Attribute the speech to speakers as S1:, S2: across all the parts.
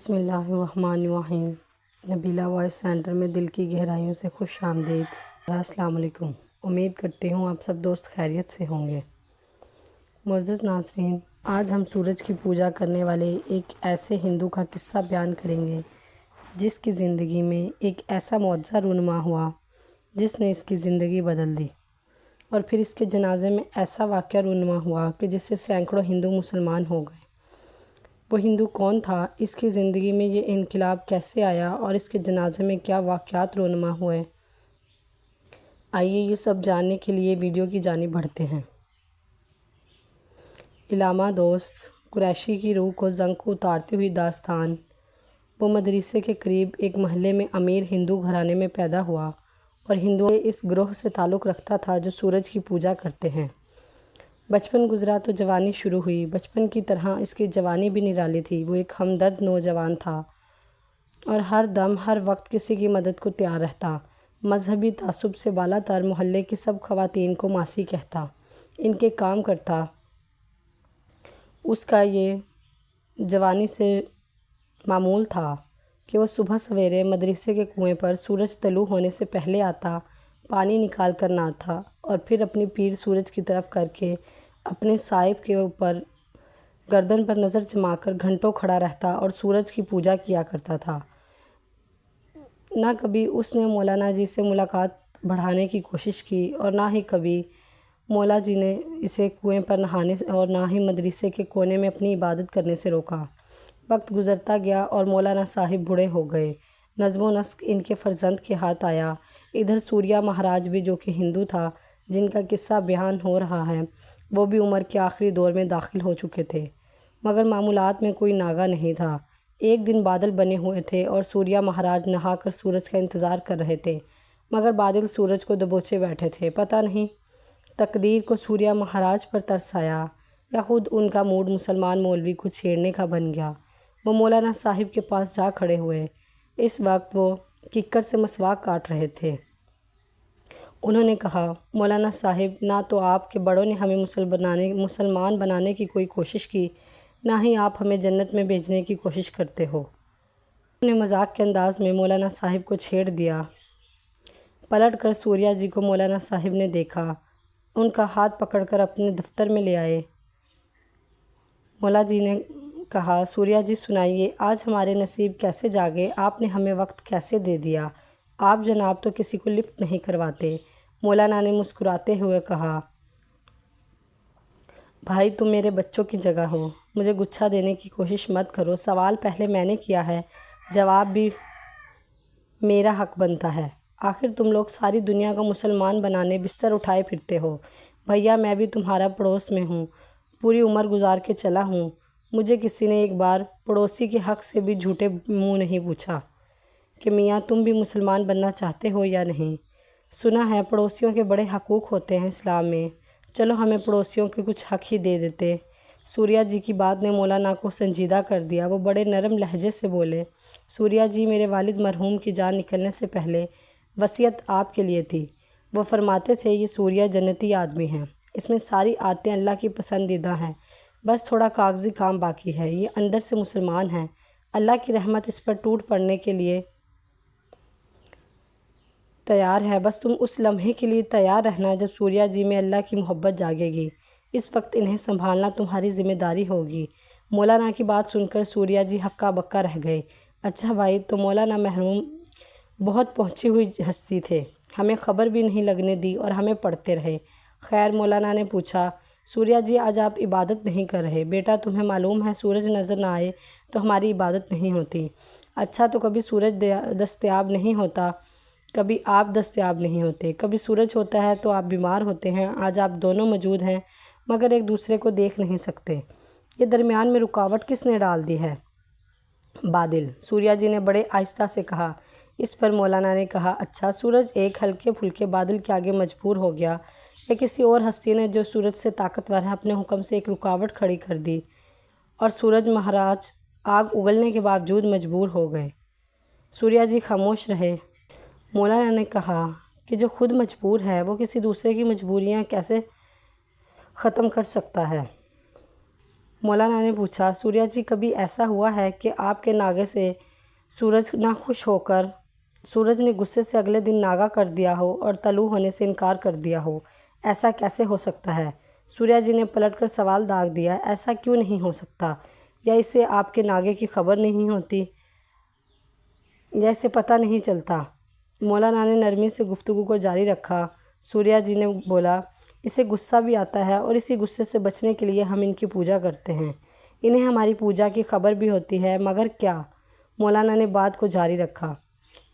S1: بسم اللہ الرحمن الرحیم۔ نبیلہ وائس سینٹر میں دل کی گہرائیوں سے خوش آمدید۔ السلام علیکم۔ امید کرتی ہوں آپ سب دوست خیریت سے ہوں گے۔ معزز ناظرین، آج ہم سورج کی پوجا کرنے والے ایک ایسے ہندو کا قصہ بیان کریں گے جس کی زندگی میں ایک ایسا معجزہ رونما ہوا جس نے اس کی زندگی بدل دی، اور پھر اس کے جنازے میں ایسا واقعہ رونما ہوا کہ جس سے سینکڑوں ہندو مسلمان ہو گئے۔ وہ ہندو کون تھا، اس کی زندگی میں یہ انقلاب کیسے آیا اور اس کے جنازے میں کیا واقعات رونما ہوئے؟ آئیے یہ سب جاننے کے لیے ویڈیو کی جانب بڑھتے ہیں۔ علامہ دوست، قریشی کی روح کو زنگ کو اتارتی ہوئی داستان۔ وہ مدرسے کے قریب ایک محلے میں امیر ہندو گھرانے میں پیدا ہوا اور ہندوؤں کے اس گروہ سے تعلق رکھتا تھا جو سورج کی پوجا کرتے ہیں۔ بچپن گزرا تو جوانی شروع ہوئی۔ بچپن کی طرح اس کی جوانی بھی نرالی تھی۔ وہ ایک ہمدرد نوجوان تھا اور ہر دم ہر وقت کسی کی مدد کو تیار رہتا۔ مذہبی تعصب سے بالا تر محلے کی سب خواتین کو ماسی کہتا، ان کے کام کرتا۔ اس کا یہ جوانی سے معمول تھا کہ وہ صبح سویرے مدرسے کے کنویں پر سورج طلوع ہونے سے پہلے آتا، پانی نکال کر نہاتا اور پھر اپنی پیر سورج کی طرف کر کے اپنے صاحب کے اوپر گردن پر نظر جما کر گھنٹوں کھڑا رہتا اور سورج کی پوجا کیا کرتا تھا۔ نہ کبھی اس نے مولانا جی سے ملاقات بڑھانے کی کوشش کی اور نہ ہی کبھی مولا جی نے اسے کنویں پر نہانے اور نہ ہی مدرسے کے کونے میں اپنی عبادت کرنے سے روکا۔ وقت گزرتا گیا اور مولانا صاحب بوڑھے ہو گئے۔ نظم و نسق ان کے فرزند کے ہاتھ آیا۔ ادھر سوریہ مہاراج بھی جو کہ ہندو تھا، جن کا قصہ بیان ہو رہا ہے، وہ بھی عمر کے آخری دور میں داخل ہو چکے تھے، مگر معمولات میں کوئی ناغہ نہیں تھا۔ ایک دن بادل بنے ہوئے تھے اور سوریہ مہاراج نہا کر سورج کا انتظار کر رہے تھے، مگر بادل سورج کو دبوچے بیٹھے تھے۔ پتہ نہیں تقدیر کو سوریہ مہاراج پر ترس آیا یا خود ان کا موڈ مسلمان مولوی کو چھیڑنے کا بن گیا۔ وہ مولانا صاحب کے پاس جا کھڑے ہوئے۔ اس وقت وہ ککر سے مسواک کاٹ رہے تھے۔ انہوں نے کہا، مولانا صاحب، نہ تو آپ کے بڑوں نے ہمیں مسلمان بنانے کی کوئی کوشش کی، نہ ہی آپ ہمیں جنت میں بھیجنے کی کوشش کرتے ہو۔ انہوں نے مذاق کے انداز میں مولانا صاحب کو چھیڑ دیا۔ پلٹ کر سوریہ جی کو مولانا صاحب نے دیکھا، ان کا ہاتھ پکڑ کر اپنے دفتر میں لے آئے۔ مولا جی نے کہا، سوریہ جی سنائیے، آج ہمارے نصیب کیسے جاگے؟ آپ نے ہمیں وقت کیسے دے دیا؟ آپ جناب تو کسی کو لفٹ نہیں کرواتے۔ مولانا نے مسکراتے ہوئے کہا، بھائی تم میرے بچوں کی جگہ ہو، مجھے گچھا دینے کی کوشش مت کرو۔ سوال پہلے میں نے کیا ہے، جواب بھی میرا حق بنتا ہے۔ آخر تم لوگ ساری دنیا کو مسلمان بنانے بستر اٹھائے پھرتے ہو۔ بھیا میں بھی تمہارا پڑوس میں ہوں، پوری عمر گزار کے چلا ہوں۔ مجھے کسی نے ایک بار پڑوسی کے حق سے بھی جھوٹے منہ نہیں پوچھا کہ میاں تم بھی مسلمان بننا چاہتے ہو یا نہیں۔ سنا ہے پڑوسیوں کے بڑے حقوق ہوتے ہیں اسلام میں، چلو ہمیں پڑوسیوں کے کچھ حق ہی دے دیتے۔ سوریہ جی کی بات نے مولانا کو سنجیدہ کر دیا۔ وہ بڑے نرم لہجے سے بولے، سوریہ جی، میرے والد مرحوم کی جان نکلنے سے پہلے وصیت آپ کے لیے تھی۔ وہ فرماتے تھے، یہ سوریہ جنتی آدمی ہے، اس میں ساری عادتیں اللہ کی پسندیدہ ہیں، بس تھوڑا کاغذی کام باقی ہے۔ یہ اندر سے مسلمان ہے، اللہ کی رحمت اس پر ٹوٹ پڑنے کے لیے تیار ہے، بس تم اس لمحے کے لیے تیار رہنا جب سوریہ جی میں اللہ کی محبت جاگے گی۔ اس وقت انہیں سنبھالنا تمہاری ذمہ داری ہوگی۔ مولانا کی بات سن کر سوریہ جی ہکا بکا رہ گئے۔ اچھا بھائی، تو مولانا مرحوم بہت پہنچی ہوئی ہستی تھے، ہمیں خبر بھی نہیں لگنے دی اور ہمیں پڑھتے رہے۔ خیر، مولانا نے پوچھا، سوریہ جی آج آپ عبادت نہیں کر رہے؟ بیٹا تمہیں معلوم ہے سورج نظر نہ آئے تو ہماری عبادت نہیں ہوتی۔ اچھا، تو کبھی سورج دستیاب نہیں ہوتا، کبھی آپ دستیاب نہیں ہوتے، کبھی سورج ہوتا ہے تو آپ بیمار ہوتے ہیں۔ آج آپ دونوں موجود ہیں مگر ایک دوسرے کو دیکھ نہیں سکتے، یہ درمیان میں رکاوٹ کس نے ڈال دی ہے؟ بادل، سوریہ جی نے بڑے آہستہ سے کہا۔ اس پر مولانا نے کہا، اچھا، سورج ایک ہلکے پھلکے بادل کے آگے مجبور ہو گیا یا کسی اور ہستی نے جو سورج سے طاقتور ہے اپنے حکم سے ایک رکاوٹ کھڑی کر دی اور سورج مہاراج آگ اگلنے کے باوجود مجبور ہو گئے؟ سوریہ جی خاموش رہے۔ مولانا نے کہا کہ جو خود مجبور ہے وہ کسی دوسرے کی مجبوریاں کیسے ختم کر سکتا ہے؟ مولانا نے پوچھا، سوریا جی کبھی ایسا ہوا ہے کہ آپ کے ناگے سے سورج نے غصے سے اگلے دن ناگا کر دیا ہو اور طلوع ہونے سے انکار کر دیا ہو؟ ایسا کیسے ہو سکتا ہے؟ سوریا جی نے پلٹ کر سوال داغ دیا، ایسا کیوں نہیں ہو سکتا؟ یا اسے آپ کے ناگے کی خبر نہیں ہوتی، یا اسے پتہ نہیں چلتا؟ مولانا نے نرمی سے گفتگو کو جاری رکھا۔ سوریا جی نے بولا، اسے غصہ بھی آتا ہے اور اسی غصے سے بچنے کے لیے ہم ان کی پوجا کرتے ہیں۔ انہیں ہماری پوجا کی خبر بھی ہوتی ہے، مگر کیا؟ مولانا نے بات کو جاری رکھا،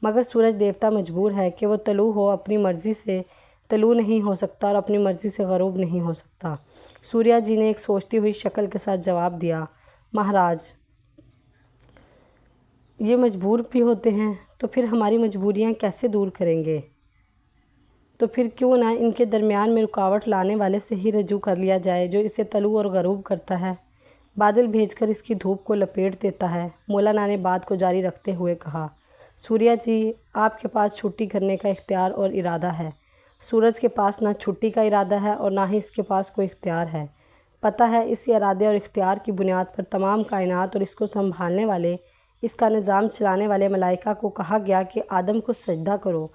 S1: مگر سورج دیوتا مجبور ہے کہ وہ طلوع ہو، اپنی مرضی سے طلوع نہیں ہو سکتا اور اپنی مرضی سے غروب نہیں ہو سکتا۔ سوریا جی نے ایک سوچتی ہوئی شکل کے ساتھ جواب دیا، مہاراج یہ مجبور بھی ہوتے ہیں، تو پھر ہماری مجبوریاں کیسے دور کریں گے؟ تو پھر کیوں نہ ان کے درمیان میں رکاوٹ لانے والے سے ہی رجوع کر لیا جائے جو اسے طلوع اور غروب کرتا ہے، بادل بھیج کر اس کی دھوپ کو لپیٹ دیتا ہے۔ مولانا نے بات کو جاری رکھتے ہوئے کہا، سوریا جی آپ کے پاس چھٹی کرنے کا اختیار اور ارادہ ہے۔ سورج کے پاس نہ چھٹی کا ارادہ ہے اور نہ ہی اس کے پاس کوئی اختیار ہے۔ پتہ ہے اسی ارادے اور اختیار کی بنیاد پر تمام کائنات اور اس کو سنبھالنے والے، اس کا نظام چلانے والے ملائکہ کو کہا گیا کہ آدم کو سجدہ کرو،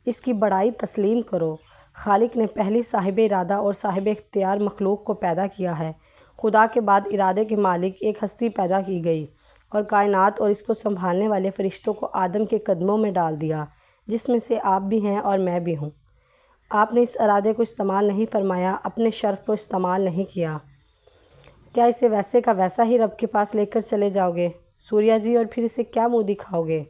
S1: اس کی بڑائی تسلیم کرو۔ خالق نے پہلی صاحب ارادہ اور صاحب اختیار مخلوق کو پیدا کیا ہے۔ خدا کے بعد ارادے کے مالک ایک ہستی پیدا کی گئی اور کائنات اور اس کو سنبھالنے والے فرشتوں کو آدم کے قدموں میں ڈال دیا، جس میں سے آپ بھی ہیں اور میں بھی ہوں۔ آپ نے اس ارادے کو استعمال نہیں فرمایا، اپنے شرف کو استعمال نہیں کیا۔ کیا اسے ویسے کا ویسا ہی رب کے پاس لے کر چلے جاؤ گے سوریا جی، اور پھر اسے کیا منہ دکھاؤ گے؟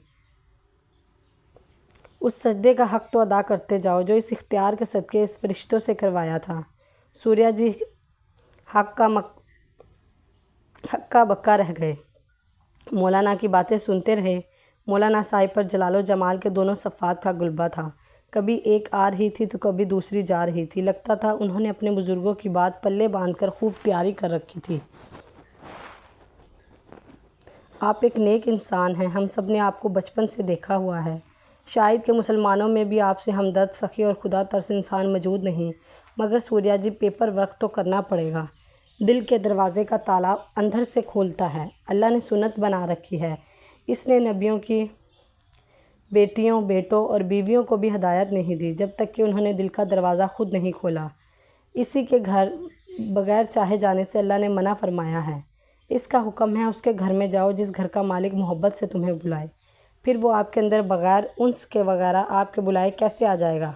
S1: اس سجدے کا حق تو ادا کرتے جاؤ جو اس اختیار کے صدقے اس فرشتوں سے کروایا تھا۔ سوریا جی حق کا بکا رہ گئے، مولانا کی باتیں سنتے رہے۔ مولانا صاحب پر جلال و جمال کے دونوں صفات کا غلبہ تھا، کبھی ایک آ رہی تھی تو کبھی دوسری جا رہی تھی۔ لگتا تھا انہوں نے اپنے بزرگوں کی بات پلے باندھ کر خوب تیاری کر رکھی تھی۔ آپ ایک نیک انسان ہیں، ہم سب نے آپ کو بچپن سے دیکھا ہوا ہے۔ شاید کہ مسلمانوں میں بھی آپ سے ہمدرد، سخی اور خدا ترس انسان موجود نہیں، مگر سوریا جی پیپر ورک تو کرنا پڑے گا۔ دل کے دروازے کا تالا اندر سے کھولتا ہے۔ اللہ نے سنت بنا رکھی ہے، اس نے نبیوں کی بیٹیوں، بیٹوں اور بیویوں کو بھی ہدایت نہیں دی جب تک کہ انہوں نے دل کا دروازہ خود نہیں کھولا۔ اسی کے گھر بغیر چاہے جانے سے اللہ نے منع فرمایا ہے۔ اس کا حکم ہے اس کے گھر میں جاؤ جس گھر کا مالک محبت سے تمہیں بلائے، پھر وہ آپ کے اندر بغیر انس کے وغیرہ آپ کے بلائے کیسے آ جائے گا؟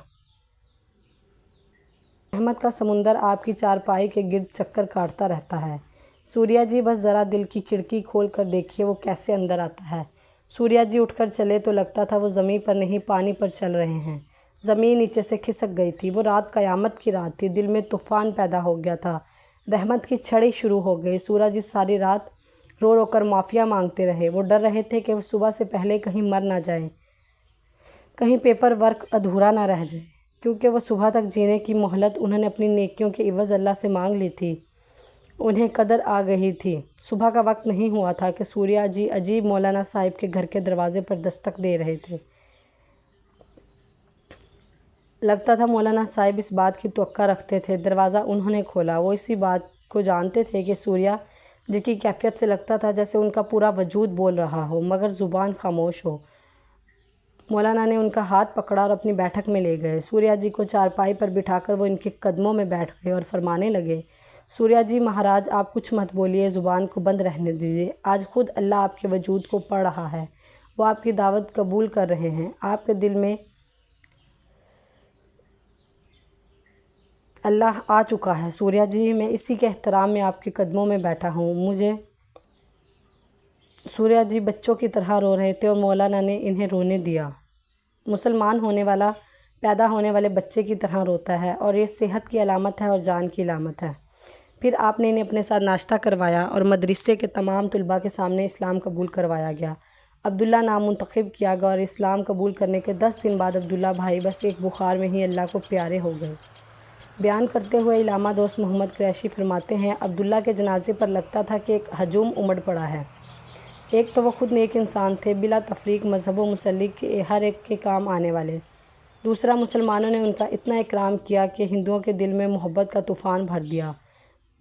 S1: رحمت کا سمندر آپ کی چارپائی کے گرد چکر کاٹتا رہتا ہے۔ سوریا جی بس ذرا دل کی کھڑکی کھول کر دیکھیے وہ کیسے اندر آتا ہے۔ سوریا جی اٹھ کر چلے تو لگتا تھا وہ زمین پر نہیں پانی پر چل رہے ہیں۔ زمین نیچے سے کھسک گئی تھی۔ وہ رات قیامت کی رات تھی، دل میں طوفان پیدا ہو گیا تھا، رحمت کی چھڑی شروع ہو گئی۔ سوریا جی ساری رات رو رو کر معافیا مانگتے رہے۔ وہ ڈر رہے تھے کہ وہ صبح سے پہلے کہیں مر نہ جائیں، کہیں پیپر ورک ادھورا نہ رہ جائے، کیونکہ وہ صبح تک جینے کی مہلت انہوں نے اپنی نیکیوں کے عوض اللہ سے مانگ لی تھی۔ انہیں قدر آ گئی تھی۔ صبح کا وقت نہیں ہوا تھا کہ سوریا جی عجیب مولانا صاحب کے گھر کے دروازے پر دستک دے رہے تھے۔ لگتا تھا مولانا صاحب اس بات کی توقع رکھتے تھے۔ دروازہ انہوں نے کھولا۔ وہ اسی بات کو جانتے تھے کہ سوریا جی کی کیفیت سے لگتا تھا جیسے ان کا پورا وجود بول رہا ہو مگر زبان خاموش ہو۔ مولانا نے ان کا ہاتھ پکڑا اور اپنی بیٹھک میں لے گئے۔ سوریا جی کو چارپائی پر بٹھا کر وہ ان کے قدموں میں بیٹھ گئے اور فرمانے لگے، سوریا جی مہاراج آپ کچھ مت بولیے، زبان کو بند رہنے دیجیے۔ آج خود اللہ آپ کے وجود کو پڑھ رہا ہے، وہ آپ کی دعوت قبول کر رہے ہیں۔ آپ کے دل میں اللہ آ چکا ہے۔ سوریا جی میں اسی کے احترام میں آپ کے قدموں میں بیٹھا ہوں۔ مجھے سوریا جی بچوں کی طرح رو رہے تھے اور مولانا نے انہیں رونے دیا۔ مسلمان ہونے والا پیدا ہونے والے بچے کی طرح روتا ہے اور یہ صحت کی علامت ہے اور جان کی علامت ہے۔ پھر آپ نے انہیں اپنے ساتھ ناشتہ کروایا اور مدرسے کے تمام طلباء کے سامنے اسلام قبول کروایا گیا۔ عبداللہ نام منتخب کیا گیا اور اسلام قبول کرنے کے 10 دن بعد عبداللہ بھائی بس ایک بخار میں ہی اللہ کو پیارے ہو گئے۔ بیان کرتے ہوئے علامہ دوست محمد قریشی فرماتے ہیں، عبداللہ کے جنازے پر لگتا تھا کہ ایک ہجوم امڑ پڑا ہے۔ ایک تو وہ خود نیک انسان تھے، بلا تفریق مذہب و مسلک کے ہر ایک کے کام آنے والے۔ دوسرا، مسلمانوں نے ان کا اتنا اکرام کیا کہ ہندوؤں کے دل میں محبت کا طوفان بھر دیا۔